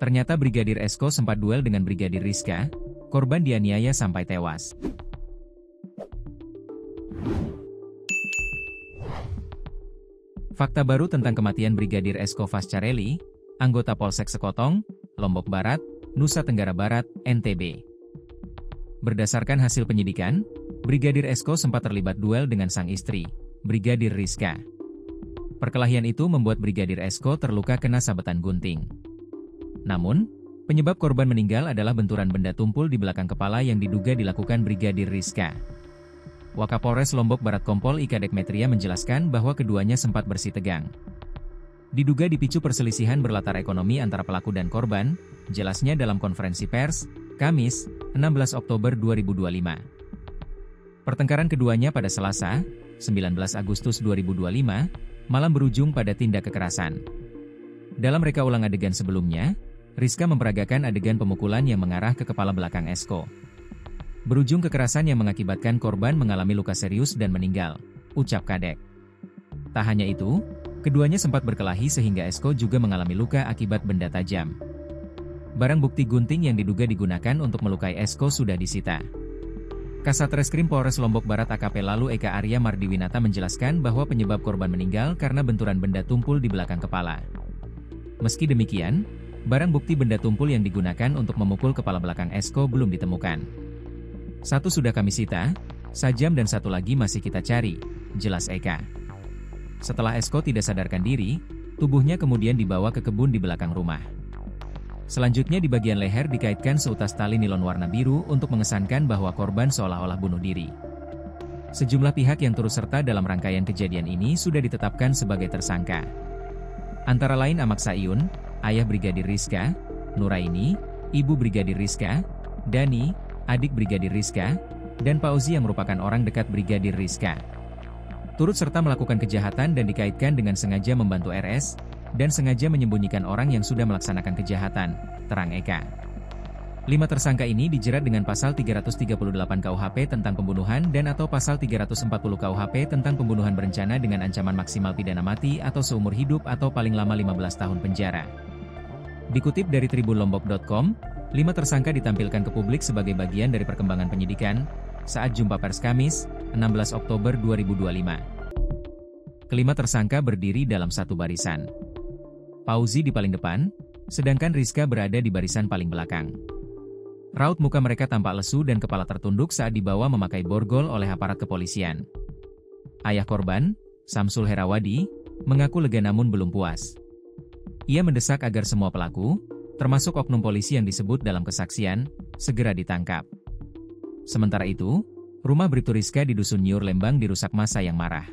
Ternyata Brigadir Esko sempat duel dengan Brigadir Rizka, korban dianiaya sampai tewas. Fakta baru tentang kematian Brigadir Esko Fascarelli, anggota Polsek Sekotong, Lombok Barat, Nusa Tenggara Barat, NTB. Berdasarkan hasil penyidikan, Brigadir Esko sempat terlibat duel dengan sang istri, Brigadir Rizka. Perkelahian itu membuat Brigadir Esko terluka kena sabetan gunting. Namun, penyebab korban meninggal adalah benturan benda tumpul di belakang kepala yang diduga dilakukan Brigadir Rizka. Wakapolres Lombok Barat Kompol Ika Dekmetria menjelaskan bahwa keduanya sempat bersih tegang. Diduga dipicu perselisihan berlatar ekonomi antara pelaku dan korban, jelasnya dalam konferensi pers, Kamis, 16 Oktober 2025. Pertengkaran keduanya pada Selasa, 19 Agustus 2025, malam berujung pada tindak kekerasan. Dalam reka ulang adegan sebelumnya, Rizka memperagakan adegan pemukulan yang mengarah ke kepala belakang Esko. Berujung kekerasan yang mengakibatkan korban mengalami luka serius dan meninggal, ucap Kadek. Tak hanya itu, keduanya sempat berkelahi sehingga Esko juga mengalami luka akibat benda tajam. Barang bukti gunting yang diduga digunakan untuk melukai Esko sudah disita. Kasat Reskrim Polres Lombok Barat AKP Lalu Eka Arya Mardiwinata menjelaskan bahwa penyebab korban meninggal karena benturan benda tumpul di belakang kepala. Meski demikian, barang bukti benda tumpul yang digunakan untuk memukul kepala belakang Esko belum ditemukan. Satu sudah kami sita, sajam dan satu lagi masih kita cari, jelas Eka. Setelah Esko tidak sadarkan diri, tubuhnya kemudian dibawa ke kebun di belakang rumah. Selanjutnya di bagian leher dikaitkan seutas tali nilon warna biru untuk mengesankan bahwa korban seolah-olah bunuh diri. Sejumlah pihak yang turut serta dalam rangkaian kejadian ini sudah ditetapkan sebagai tersangka. Antara lain Amak Sayun, ayah Brigadir Rizka, Nuraini, ibu Brigadir Rizka, Dani, adik Brigadir Rizka, dan Pauzi yang merupakan orang dekat Brigadir Rizka. Turut serta melakukan kejahatan dan dikaitkan dengan sengaja membantu RS, dan sengaja menyembunyikan orang yang sudah melaksanakan kejahatan, terang Eka. 5 tersangka ini dijerat dengan pasal 338 KUHP tentang pembunuhan dan atau pasal 340 KUHP tentang pembunuhan berencana dengan ancaman maksimal pidana mati atau seumur hidup atau paling lama 15 tahun penjara. Dikutip dari tribunlombok.com, 5 tersangka ditampilkan ke publik sebagai bagian dari perkembangan penyidikan saat jumpa pers Kamis, 16 Oktober 2025. Kelima tersangka berdiri dalam satu barisan. Pauzi di paling depan, sedangkan Rizka berada di barisan paling belakang. Raut muka mereka tampak lesu dan kepala tertunduk saat dibawa memakai borgol oleh aparat kepolisian. Ayah korban, Samsul Herawadi, mengaku lega namun belum puas. Ia mendesak agar semua pelaku, termasuk oknum polisi yang disebut dalam kesaksian, segera ditangkap. Sementara itu, rumah Bribtu Rizka di Dusun Nyur Lembang dirusak massa yang marah.